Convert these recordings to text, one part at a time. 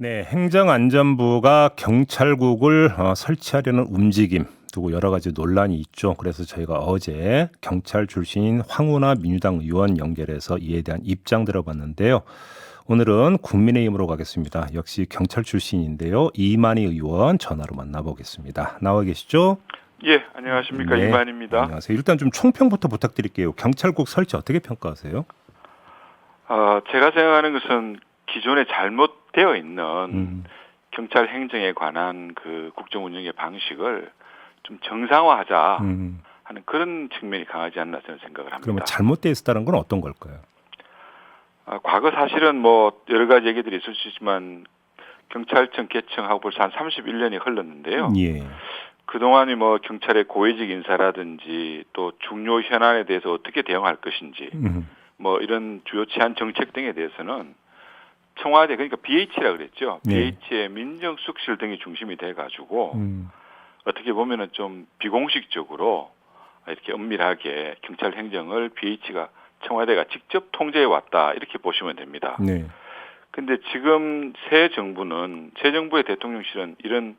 네, 행정안전부가 경찰국을 설치하려는 움직임 두고 여러 가지 논란이 있죠. 그래서 저희가 어제 경찰 출신인 황운하 민주당 의원 연결해서 이에 대한 입장 들어봤는데요. 오늘은 국민의힘으로 가겠습니다. 역시 경찰 출신인데요. 이만희 의원 전화로 만나보겠습니다. 나와 계시죠? 예, 안녕하십니까. 네, 이만입니다. 안녕하세요. 일단 좀 총평부터 부탁드릴게요. 경찰국 설치 어떻게 평가하세요? 제가 생각하는 것은 기존에 잘못되어 있는 음, 경찰 행정에 관한 그 국정 운영의 방식을 좀 정상화하자 음. 하는 그런 측면이 강하지 않나 저는 생각을 합니다. 그러면 잘못되어 있었다는 건 어떤 걸까요? 과거 사실은 뭐 여러 가지 얘기들이 있을 수 있지만 경찰청 개청하고 벌써 한 31년이 흘렀는데요. 예. 그동안이 뭐 경찰의 고위직 인사라든지 또 중요 현안에 대해서 어떻게 대응할 것인지 뭐 이런 주요 제안 정책 등에 대해서는 청와대 그러니까 BH라 그랬죠. 네. BH의 민정수석실 등이 중심이 돼 가지고 음, 어떻게 보면은 좀 비공식적으로 이렇게 엄밀하게 경찰 행정을 BH가 청와대가 직접 통제해 왔다 이렇게 보시면 됩니다. 네. 근데 지금 새 정부의 대통령실은 이런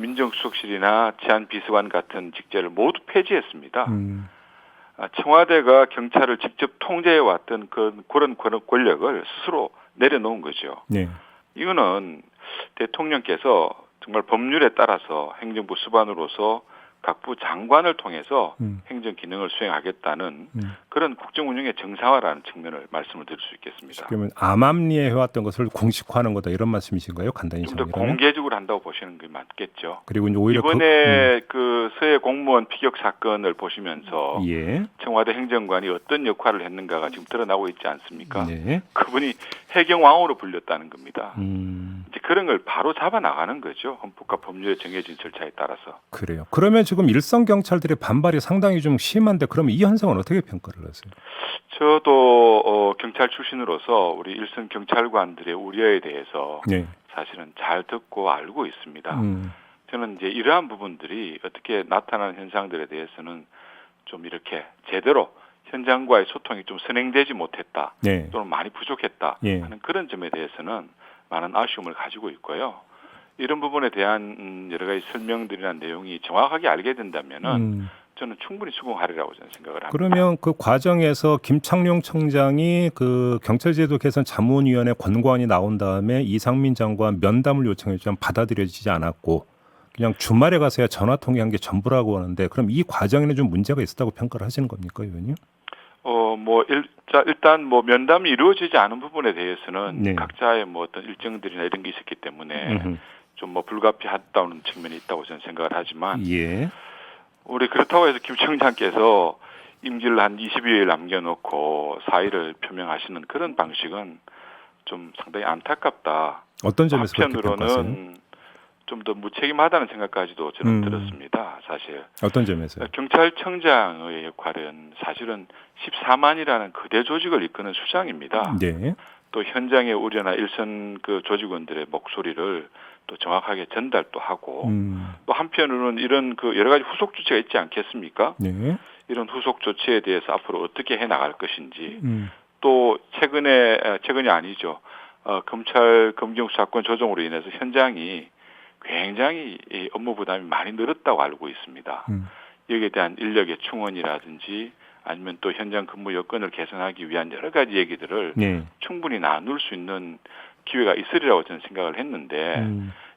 민정수석실이나 제안비서관 같은 직제를 모두 폐지했습니다. 청와대가 경찰을 직접 통제해 왔던 그런 권력을 스스로 내려놓은 거죠. 네. 이거는 대통령께서 정말 법률에 따라서 행정부 수반으로서 각부 장관을 통해서 행정 기능을 수행하겠다는 그런 국정 운영의 정상화라는 측면을 말씀을 드릴 수 있겠습니다. 그러면 암암리에 해왔던 것을 공식화하는 거다 이런 말씀이신가요? 간단히 좀 더 정리하면. 공개적으로 한다고 보시는 게 맞겠죠. 그리고 이제 오히려 이번에 그 서해 공무원 피격 사건을 보시면서 예. 청와대 행정관이 어떤 역할을 했는가가 지금 드러나고 있지 않습니까? 네. 그분이 해경왕으로 불렸다는 겁니다. 음, 이제 그런 걸 바로 잡아 나가는 거죠. 헌법과 법률에 정해진 절차에 따라서. 그래요. 그러면 지금 일선 경찰들의 반발이 상당히 좀 심한데 그러면 이 현상은 어떻게 평가를 하세요? 저도 경찰 출신으로서 우리 일선 경찰관들의 우려에 대해서 네. 사실은 잘 듣고 알고 있습니다. 저는 이제 이러한 부분들이 어떻게 나타나는 현상들에 대해서는 좀 이렇게 제대로 현장과의 소통이 좀 선행되지 못했다 네. 또는 많이 부족했다 예. 하는 그런 점에 대해서는 많은 아쉬움을 가지고 있고요. 이런 부분에 대한 여러 가지 설명들이나 내용이 정확하게 알게 된다면은 저는 충분히 수긍하리라고 저는 생각을 합니다. 그러면 그 과정에서 김창룡 청장이 그 경찰제도 개선 자문위원회 권고안이 나온 다음에 이상민 장관 면담을 요청했지만 받아들여지지 않았고 그냥 주말에 가서야 전화 통화한 게 전부라고 하는데 그럼 이 과정에는 좀 문제가 있었다고 평가를 하시는 겁니까, 의원님? 일단 뭐 면담이 이루어지지 않은 부분에 대해서는 네. 각자의 뭐 어떤 일정들이나 이런 게 있었기 때문에 좀 뭐 불가피했다는 측면이 있다고 저는 생각을 하지만 예. 우리 그렇다고 해서 김 청장께서 임기를 한 20여일 남겨놓고 사의를 표명하시는 그런 방식은 좀 상당히 안타깝다. 어떤 점에서 그렇게 평가하세요? 한편으로는 좀 더 무책임하다는 생각까지도 저는 들었습니다. 사실. 어떤 점에서요? 경찰청장의 역할은 사실은 14만이라는 거대 조직을 이끄는 수장입니다. 네. 또 현장의 우려나 일선 그 조직원들의 목소리를 또 정확하게 전달도 하고 또 한편으로는 이런 그 여러 가지 후속 조치가 있지 않겠습니까? 네. 이런 후속 조치에 대해서 앞으로 어떻게 해 나갈 것인지 또 최근이 아니죠. 검찰 검경 수사권 조정으로 인해서 현장이 굉장히 이 업무 부담이 많이 늘었다고 알고 있습니다. 여기에 대한 인력의 충원이라든지 아니면 또 현장 근무 여건을 개선하기 위한 여러 가지 얘기들을 네. 충분히 나눌 수 있는 기회가 있으리라고 저는 생각을 했는데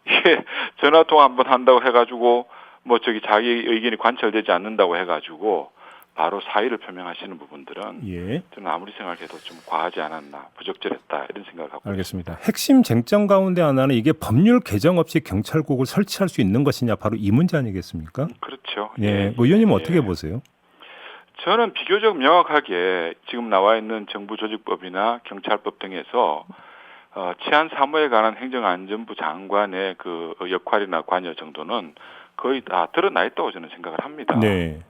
이게 전화 통화 한번 한다고 해가지고 뭐 자기 의견이 관철되지 않는다고 해가지고 바로 사의를 표명하시는 부분들은 예. 저는 아무리 생각해도 좀 과하지 않았나 부적절했다 이런 생각을 갖고 알겠습니다. 핵심 쟁점 가운데 하나는 이게 법률 개정 없이 경찰국을 설치할 수 있는 것이냐 바로 이 문제 아니겠습니까? 그렇죠. 예. 의원님은 어떻게 보세요? 저는 비교적 명확하게 지금 나와 있는 정부조직법이나 경찰법 등에서 치안 사무에 관한 행정안전부 장관의 그 역할이나 관여 정도는 거의 다 드러나 있다고 저는 생각을 합니다. 네.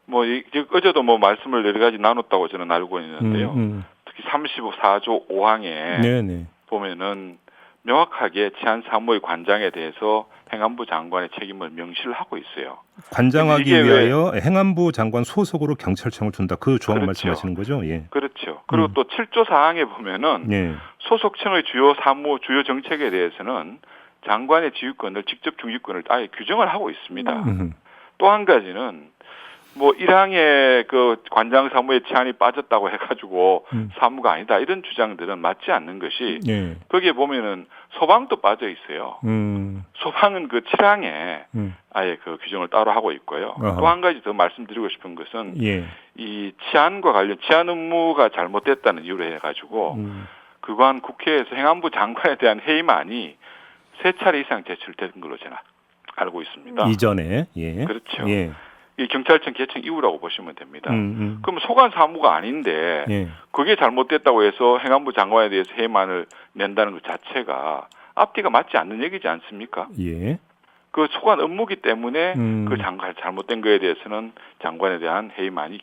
뭐 어제도 뭐 말씀을 여러 가지 나눴다고 저는 알고 있는데요. 특히 34조 5항에 네네. 보면은 명확하게 치안 사무의 관장에 대해서 행안부 장관의 책임을 명시를 하고 있어요. 관장하기 이게 위하여 행안부 장관 소속으로 경찰청을 둔다. 그 조항 그렇죠. 말씀하시는 거죠? 예. 그렇죠. 그리고 또 7조 사항에 보면은 예. 소속청의 주요 사무, 주요 정책에 대해서는 장관의 지휘권을 직접 중지권을 아예 규정을 하고 있습니다. 또 한 가지는 뭐 1항에 그 관장 사무의 치안이 빠졌다고 해가지고 사무가 아니다 이런 주장들은 맞지 않는 것이 예. 거기에 보면은 소방도 빠져 있어요. 소방은 그 7항에 아예 그 규정을 따로 하고 있고요. 어허. 또 한 가지 더 말씀드리고 싶은 것은 예. 이 치안과 관련 치안 업무가 잘못됐다는 이유로 해가지고 그간 국회에서 행안부 장관에 대한 회의만이 3차례 이상 제출된 걸로 제가 알고 있습니다. 이전에 예. 그렇죠. 예. 이 경찰청 개청 이후라고 보시면 됩니다. 그럼 소관 사무가 아닌데 예. 그게 잘못됐다고 해서 행안부 장관에 대해서 회의만을 낸다는 것 자체가 앞뒤가 맞지 않는 얘기지 않습니까? 예. 그 소관 업무기 때문에 그 장관 잘못된 거에 대해서는 장관에 대한 회의만이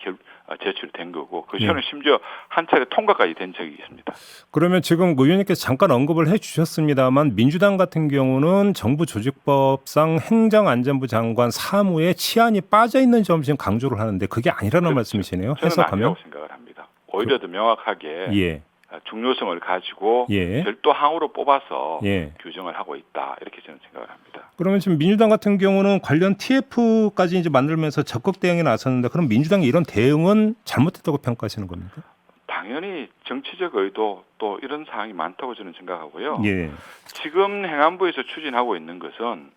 제출이 된 거고 그 시간은 심지어 한 차례 통과까지 된 적이 있습니다. 그러면 지금 의원님께서 잠깐 언급을 해주셨습니다만 민주당 같은 경우는 정부 조직법상 행정안전부 장관 사무에 치안이 빠져 있는 점 지금 강조를 하는데 그게 아니라는 그렇죠. 말씀이시네요. 저는 해석하면 아니라고 생각을 합니다. 오히려 더 명확하게 예. 중요성을 가지고 예. 별도 항으로 뽑아서 예. 규정을 하고 있다 이렇게 저는 생각을 합니다. 그러면 지금 민주당 같은 경우는 관련 TF까지 이제 만들면서 적극 대응에 나섰는데 그럼 민주당의 이런 대응은 잘못됐다고 평가하시는 겁니까? 당연히 정치적 의도 또 이런 사항이 많다고 저는 생각하고요. 예. 지금 행안부에서 추진하고 있는 것은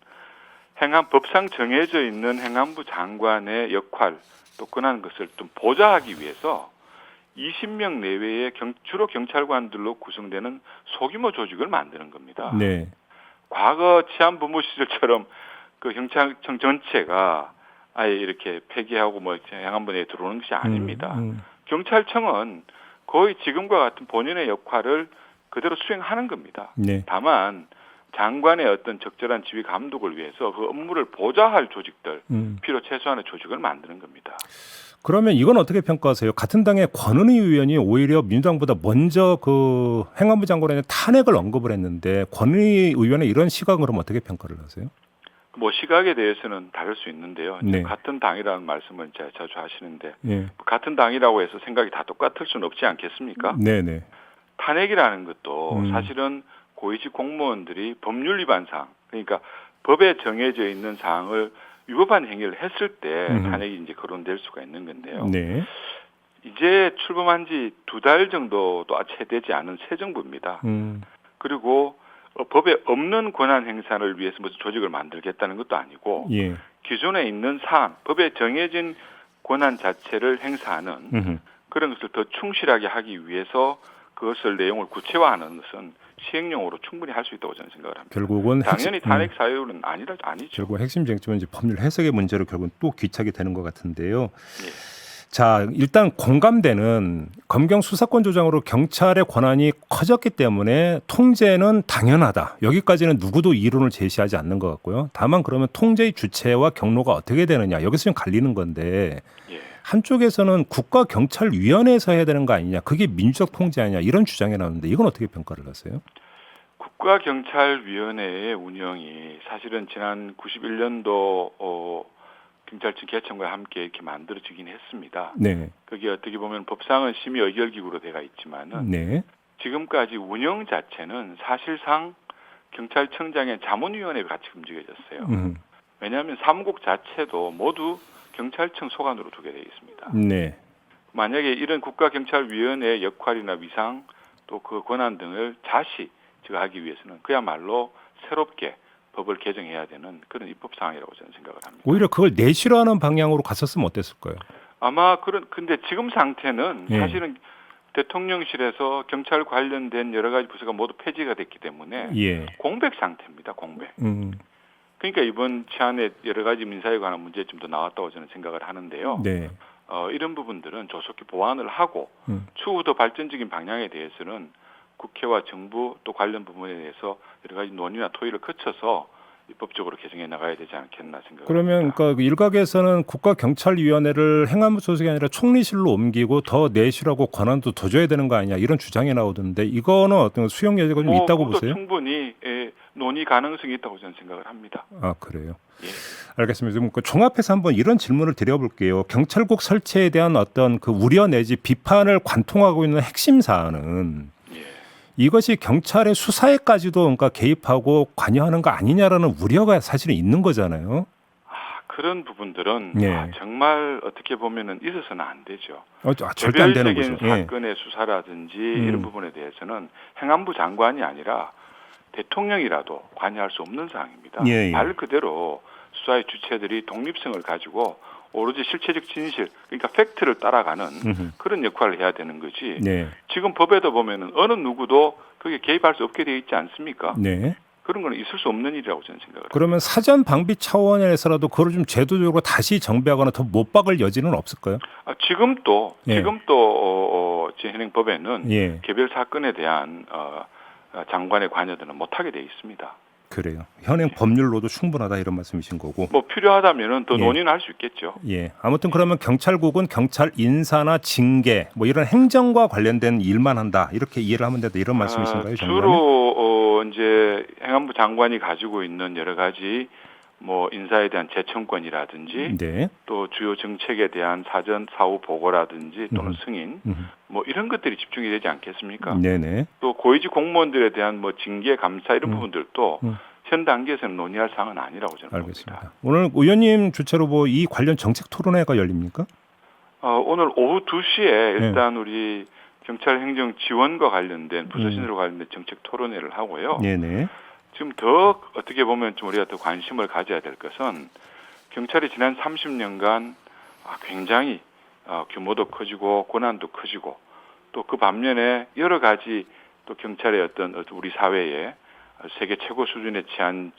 법상 정해져 있는 행안부 장관의 역할 또 권한 것을 좀 보좌하기 위해서 20명 내외의 주로 경찰관들로 구성되는 소규모 조직을 만드는 겁니다. 네. 과거 치안부무시절처럼 그 경찰청 전체가 아예 이렇게 폐기하고 뭐 행안부 내에 들어오는 것이 아닙니다. 경찰청은 거의 지금과 같은 본인의 역할을 그대로 수행하는 겁니다. 네. 다만 장관의 어떤 적절한 지휘 감독을 위해서 그 업무를 보좌할 조직들, 필요 최소한의 조직을 만드는 겁니다. 그러면 이건 어떻게 평가하세요? 같은 당의 권은희 의원이 오히려 민주당보다 먼저 그 행안부 장관에 대한 탄핵을 언급을 했는데 권은희 의원의 이런 시각은 그럼 어떻게 평가를 하세요? 뭐 시각에 대해서는 다를 수 있는데요. 네. 같은 당이라는 말씀을 제가 자주 하시는데 예. 같은 당이라고 해서 생각이 다 똑같을 수는 없지 않겠습니까? 네네. 탄핵이라는 것도 사실은 고위직 공무원들이 법률 위반 사항, 그러니까 법에 정해져 있는 사항을 위법한 행위를 했을 때 탄핵이 이제 거론될 수가 있는 건데요. 네. 이제 출범한 지 2달 정도도 채 되지 않은 새 정부입니다. 그리고 법에 없는 권한 행사를 위해서 무슨 조직을 만들겠다는 것도 아니고 예. 기존에 있는 사안, 법에 정해진 권한 자체를 행사하는 그런 것을 더 충실하게 하기 위해서 그것을 내용을 구체화하는 것은 시행령으로 충분히 할 수 있다고 저는 생각을 합니다. 결국은 당연히 탄핵 사유는 아니죠. 결국 핵심 쟁점은 이제 법률 해석의 문제로 결국은 또 귀착이 되는 것 같은데요. 예. 자, 일단 공감대는 검경 수사권 조정으로 경찰의 권한이 커졌기 때문에 통제는 당연하다. 여기까지는 누구도 이론을 제시하지 않는 것 같고요. 다만 그러면 통제의 주체와 경로가 어떻게 되느냐. 여기서 좀 갈리는 건데 예. 한쪽에서는 국가경찰위원회에서 해야 되는 거 아니냐. 그게 민주적 통제 아니냐. 이런 주장이 나오는데 이건 어떻게 평가를 하세요? 국가경찰위원회의 운영이 사실은 지난 91년도 경찰청 개청과 함께 이렇게 만들어지긴 했습니다. 네. 그게 어떻게 보면 법상은 심의 의결기구로 되어 있지만은 네. 지금까지 운영 자체는 사실상 경찰청장의 자문위원회가 같이 움직여졌어요. 왜냐하면 사무국 자체도 모두 경찰청 소관으로 두게 되어 있습니다. 네. 만약에 이런 국가경찰위원회의 역할이나 위상 또 그 권한 등을 다시 하기 위해서는 그야말로 새롭게 법을 개정해야 되는 그런 입법 사항이라고 저는 생각을 합니다. 오히려 그걸 내실화하는 방향으로 갔었으면 어땠을까요? 아마 근데 지금 상태는 예. 사실은 대통령실에서 경찰 관련된 여러 가지 부서가 모두 폐지가 됐기 때문에 예. 공백 상태입니다. 공백. 그러니까 이번 치안에 여러 가지 민사에 관한 문제점도 나왔다고 저는 생각을 하는데요. 네. 이런 부분들은 조속히 보완을 하고 추후 더 발전적인 방향에 대해서는 국회와 정부 또 관련 부분에 대해서 여러 가지 논의나 토의를 거쳐서 입법적으로 개정해 나가야 되지 않겠나 생각합니다. 그러면 그러니까 일각에서는 국가경찰위원회를 행안부 소속이 아니라 총리실로 옮기고 더 내실하고 권한도 더 줘야 되는 거 아니냐 이런 주장이 나오던데 이거는 어떤 수용 여지가 좀 있다고 보세요? 충분히 논의 가능성이 있다고 저는 생각을 합니다. 아, 그래요. 예. 알겠습니다. 좀 종합해서 한번 이런 질문을 드려볼게요. 경찰국 설치에 대한 어떤 그 우려 내지 비판을 관통하고 있는 핵심 사안은 예. 이것이 경찰의 수사에까지도 그러니까 개입하고 관여하는 거 아니냐라는 우려가 사실은 있는 거잖아요. 그런 부분들은 예. 정말 어떻게 보면은 있어서는 안 되죠. 절대 안 되는 거죠. 개별적인 사건의 수사라든지 이런 부분에 대해서는 행안부 장관이 아니라 대통령이라도 관여할 수 없는 사항입니다. 예, 예. 말 그대로 수사의 주체들이 독립성을 가지고 오로지 실체적 진실, 그러니까 팩트를 따라가는 그런 역할을 해야 되는 거지. 네. 지금 법에도 보면은 어느 누구도 그게 개입할 수 없게 되어 있지 않습니까? 네. 그런 거는 있을 수 없는 일이라고 저는 생각을 그러면 사전 방비 차원에서라도 그걸 좀 제도적으로 다시 정비하거나 더 못 박을 여지는 없을까요? 지금도 예. 현행법에는 예. 개별 사건에 대한 장관의 관여들은 못하게 돼 있습니다. 그래요. 현행 법률로도 충분하다 이런 말씀이신 거고. 뭐 필요하다면은 더 예. 논의는 할 수 있겠죠. 예. 아무튼 그러면 경찰국은 경찰 인사나 징계 뭐 이런 행정과 관련된 일만 한다 이렇게 이해를 하면 된다 이런 말씀이신가요, 장관님? 주로 이제 행안부 장관이 가지고 있는 여러 가지 뭐 인사에 대한 재청권이라든지 네. 또 주요 정책에 대한 사전 사후 보고라든지 또는 승인 뭐 이런 것들이 집중이 되지 않겠습니까? 네네. 또 고위직 공무원들에 대한 뭐 징계 감사 이런 부분들도 현 단계에서는 논의할 사항은 아니라고 저는 알겠습니다. 봅니다. 오늘 의원님 주최로 뭐 이 관련 정책 토론회가 열립니까? 오늘 오후 2시에 일단 우리 경찰 행정 지원과 관련된 부서진으로 관련된 정책 토론회를 하고요. 네네. 지금 더 어떻게 보면 좀 우리가 더 관심을 가져야 될 것은 경찰이 지난 30년간 굉장히 규모도 커지고 권한도 커지고 또 그 반면에 여러 가지 또 경찰의 어떤 우리 사회에 세계 최고 수준의 치안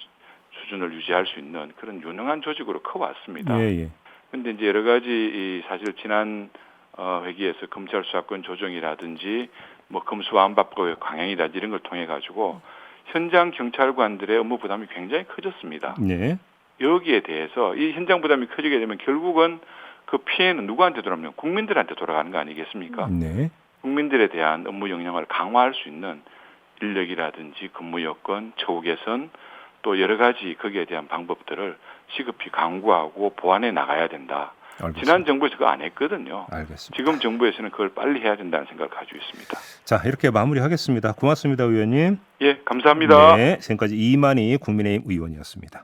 수준을 유지할 수 있는 그런 유능한 조직으로 커왔습니다. 예. 그런데 이제 여러 가지 사실 지난 회기에서 검찰 수사권 조정이라든지 뭐 검수완박법의 강행이라든지 이런 걸 통해 가지고 현장 경찰관들의 업무 부담이 굉장히 커졌습니다. 네. 여기에 대해서 이 현장 부담이 커지게 되면 결국은 그 피해는 누구한테 돌아가면 국민들한테 돌아가는 거 아니겠습니까? 네. 국민들에 대한 업무 역량을 강화할 수 있는 인력이라든지 근무 여건, 처우 개선 또 여러 가지 거기에 대한 방법들을 시급히 강구하고 보완해 나가야 된다. 알겠습니다. 지난 정부에서 그거 안 했거든요. 알겠습니다. 지금 정부에서는 그걸 빨리 해야 된다는 생각을 가지고 있습니다. 자, 이렇게 마무리하겠습니다. 고맙습니다, 의원님. 예, 감사합니다. 네, 지금까지 이만희 국민의힘 의원이었습니다.